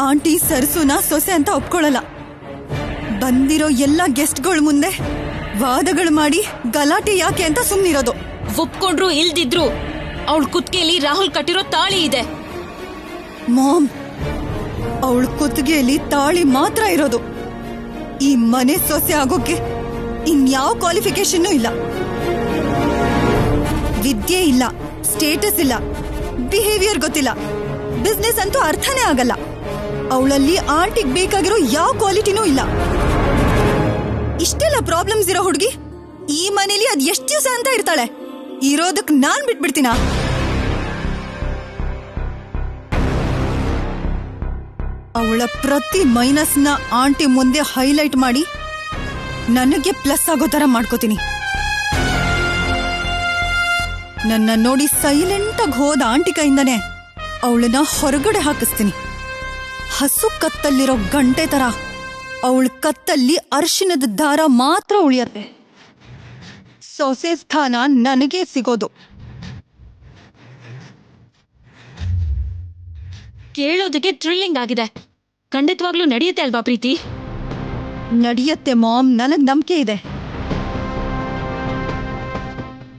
ಆಂಟಿ ಸರ್ಸುನ ಸೊಸೆ ಅಂತ ಒಪ್ಕೊಳ್ಳಲ್ಲ. ಬಂದಿರೋ ಎಲ್ಲ ಗೆಸ್ಟ್ಗಳ ಮುಂದೆ ವಾದಗಳು ಮಾಡಿ ಗಲಾಟೆ ಯಾಕೆ ಅಂತ ಸುಮ್ನಿರೋದು. ಒಪ್ಕೊಂಡ್ರು ಇಲ್ದಿದ್ರು ಅವಳ ಕುತ್ತಿಗೆಯಲ್ಲಿ ರಾಹುಲ್ ಕಟ್ಟಿರೋ ತಾಳಿ ಇದೆ. ಮಾಮ್, ಅವಳ ಕುತ್ತಿಗೆಯಲ್ಲಿ ತಾಳಿ ಮಾತ್ರ ಇರೋದು. ಈ ಮನೆ ಸೊಸೆ ಆಗೋಕೆ ಇನ್ಯಾವ ಕ್ವಾಲಿಫಿಕೇಶನ್ ಇಲ್ಲ. ವಿದ್ಯೆ ಇಲ್ಲ, ಸ್ಟೇಟಸ್ ಇಲ್ಲ, ಬಿಹೇವಿಯರ್ ಗೊತ್ತಿಲ್ಲ, ಬಿಸ್ನೆಸ್ ಅಂತೂ ಅರ್ಥನೇ ಆಗಲ್ಲ. ಅವಳಲ್ಲಿ ಆಂಟಿಗ್ ಬೇಕಾಗಿರೋ ಯಾವ ಕ್ವಾಲಿಟಿನೂ ಇಲ್ಲ. ಇಷ್ಟೆಲ್ಲ ಪ್ರಾಬ್ಲಮ್ಸ್ ಇರೋ ಹುಡುಗಿ ಈ ಮನೇಲಿ ಅದ್ ಎಷ್ಟು ದಿವಸ ಅಂತ ಇರ್ತಾಳೆ? ಇರೋದಕ್ ನಾನ್ ಬಿಟ್ಬಿಡ್ತೀನ? ಅವಳ ಪ್ರತಿ ಮೈನಸ್ನ ಆಂಟಿ ಮುಂದೆ ಹೈಲೈಟ್ ಮಾಡಿ ನನಗೆ ಪ್ಲಸ್ ಆಗೋ ತರ ಮಾಡ್ಕೋತೀನಿ. ನನ್ನ ನೋಡಿ ಸೈಲೆಂಟ್ ಆಗಿ ಹೋದ ಆಂಟಿ ಕೈಯಿಂದನೇ ಅವಳನ್ನ ಹೊರಗಡೆ ಹಾಕಿಸ್ತೀನಿ. ಹಸು ಕತ್ತಲ್ಲಿರೋ ಗಂಟೆ ತರ ಅವಳ ಕತ್ತಲ್ಲಿ ಅರಿಶಿನದ ದಾರ ಮಾತ್ರ ಉಳಿಯತ್ತೆ. ಸೊಸೆ ಸ್ಥಾನ ನನಗೆ ಸಿಗೋದು. ಕೇಳೋದಕ್ಕೆ ಥ್ರಿಲ್ಲಿಂಗ್ ಆಗಿದೆ. ಖಂಡಿತವಾಗ್ಲೂ ನಡೆಯುತ್ತೆ ಅಲ್ವಾ ಪ್ರೀತಿ? ನಡೆಯುತ್ತೆ ಮಾಮ್, ನನಗ್ ನಂಬಿಕೆ ಇದೆ.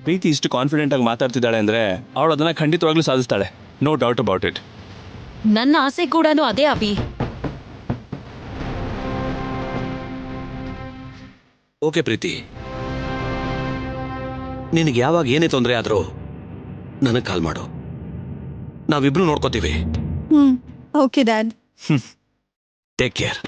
ಪ್ರೀತಿ ಇಷ್ಟು ಕಾನ್ಫಿಡೆಂಟ್ ಆಗಿ ಮಾತಾಡ್ತಿದ್ದಾಳೆ ಅಂದ್ರೆ ಅವಳು ಅದನ್ನ ಖಂಡಿತವಾಗ್ಲೂ ಸಾಧಿಸ್ತಾಳೆ. No doubt about it. ನನ್ನ ಆಸೆ ಕೂಡ ಅದೇ ಅಭಿ. ಓಕೆ ಪ್ರೀತಿ, ನಿನಗೆ ಯಾವಾಗ ಏನೇ ತೊಂದರೆ ಆದ್ರೂ ನನಗೆ ಕಾಲ್ ಮಾಡು. ನಾವಿಬ್ರು ನೋಡ್ಕೋತೀವಿ. Okay dad. Take care.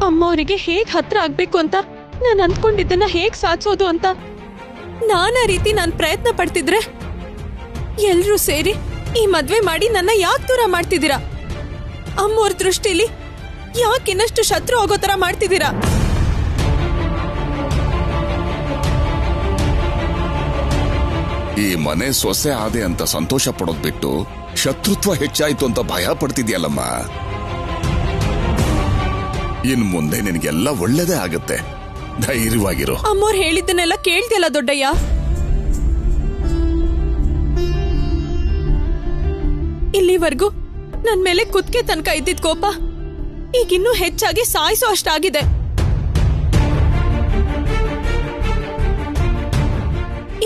ಅಮ್ಮವರಿಗೆ ಹೇಗ್ ಹತ್ರ ಆಗ್ಬೇಕು ಅಂತ ನಾನು ಅಂದ್ಕೊಂಡಿದ್ದನ್ನ ಹೇಗ್ ಸಾಧಿಸೋದು ಅಂತ ನಾನಾ ರೀತಿ ನಾನು ಪ್ರಯತ್ನ ಪಡ್ತಿದ್ರೆ ಎಲ್ರೂ ಸೇರಿ ಈ ಮದ್ವೆ ಮಾಡಿ ನನ್ನ ಯಾಕೆ ದೂರ ಮಾಡ್ತಿದ್ದೀರಾ? ಅಮ್ಮವ್ರ ದೃಷ್ಟಿಲಿ ಯಾಕೆ ಇನ್ನಷ್ಟು ಶತ್ರು ಆಗೋ ತರ ಮಾಡ್ತಿದ್ದೀರಾ? ಈ ಮನೆ ಸೊಸೆ ಆದೆ ಅಂತ ಸಂತೋಷ ಪಡೋದ್ ಬಿಟ್ಟು ಶತ್ರುತ್ವ ಹೆಚ್ಚಾಯ್ತು ಅಂತ ಭಯ ಪಡ್ತಿದ್ಯಲ್ಲಮ್ಮ. ಇನ್ ಮುಂದೆ ನಿನಗೆಲ್ಲ ಒಳ್ಳೇದೇ ಆಗತ್ತೆ, ಧೈರ್ಯವಾಗಿರು. ಅಮ್ಮೋರ್ ಹೇಳಿದ್ದನ್ನೆಲ್ಲ ಕೇಳ್ತಿಯಲ್ಲ ದೊಡ್ಡಯ್ಯ. ಇಲ್ಲಿವರೆಗೂ ನನ್ ಮೇಲೆ ಕುತ್ಕೆ ತನಕ ಇದ್ದಿದ್ ಕೋಪ ಈಗಿನ್ನೂ ಹೆಚ್ಚಾಗಿ ಸಾಯಿಸೋ ಅಷ್ಟಾಗಿದೆ.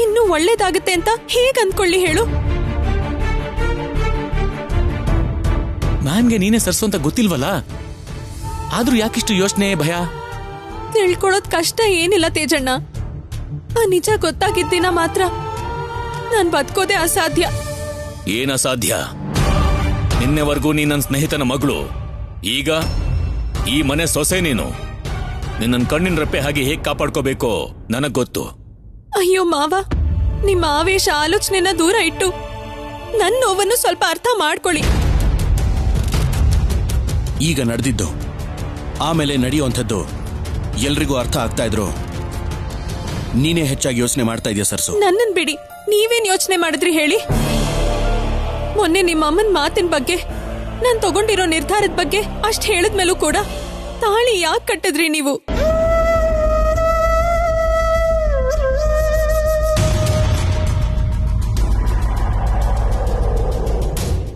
ಇನ್ನು ಒಳ್ಳೇದಾಗುತ್ತೆ ಅಂತ ಹೇಗ್ ಅಂದ್ಕೊಳ್ಳಿ ಹೇಳು? ಮ್ಯಾಮ್ಗೆ ನೀನೇ ಸರ್ಸು ಅಂತ ಗೊತ್ತಿಲ್ವಲ್ಲ, ಆದ್ರೂ ಯಾಕಿಷ್ಟು ಯೋಚನೆ, ಭಯ? ತಿಳ್ಕೊಳ್ಳೋದ್ ಕಷ್ಟ ಏನಿಲ್ಲ ತೇಜಣ್ಣ. ಆ ನಿಜ ಗೊತ್ತಾಗಿದ್ದ ದಿನ ಮಾತ್ರ ನಾನ್ ಬದುಕೋದೇ ಅಸಾಧ್ಯ. ಏನ ಅಸಾಧ್ಯ? ನಿನ್ನೆವರೆಗೂ ನೀ ನನ್ನ ಸ್ನೇಹಿತನ ಮಗಳು, ಈಗ ಈ ಮನೆ ಸೊಸೆ ನೀನು. ನಿನ್ನ ಕಣ್ಣಿನ ರೆಪ್ಪೆ ಹಾಗೆ ಹೇಗ್ ಕಾಪಾಡ್ಕೋಬೇಕೋ ನನಗ್ ಗೊತ್ತು. ಅಯ್ಯೋ ಮಾವ, ನಿಮ್ಮ ಆವೇಶ ಆಲೋಚನೆನ ದೂರ ಇಟ್ಟು ನನ್ನ ನೋವನ್ನು ಸ್ವಲ್ಪ ಅರ್ಥ ಮಾಡ್ಕೊಳ್ಳಿ. ಈಗ ನಡೆದಿದ್ದು ಆಮೇಲೆ ನಡೆಯುವಂಥದ್ದು ಎಲ್ರಿಗೂ ಅರ್ಥ ಆಗ್ತಾ ಇದ್ರು ನೀನೇ ಹೆಚ್ಚಾಗಿ ಯೋಚನೆ ಮಾಡ್ತಾ ಇದೆಯಾ ಸರ್ಸು? ನನ್ನನ್ ಬಿಡಿ, ನೀವೇನ್ ಯೋಚನೆ ಮಾಡಿದ್ರಿ ಹೇಳಿ? ಮೊನ್ನೆ ನಿಮ್ಮ ಅಮ್ಮನ್ ಮಾತಿನ ಬಗ್ಗೆ, ನಾನ್ ತಗೊಂಡಿರೋ ನಿರ್ಧಾರದ ಬಗ್ಗೆ ಅಷ್ಟ್ ಹೇಳಿದ್ಮೇಲೂ ಕೂಡ ತಾಳಿ ಯಾಕೆ ಕಟ್ಟಿದ್ರಿ ನೀವು?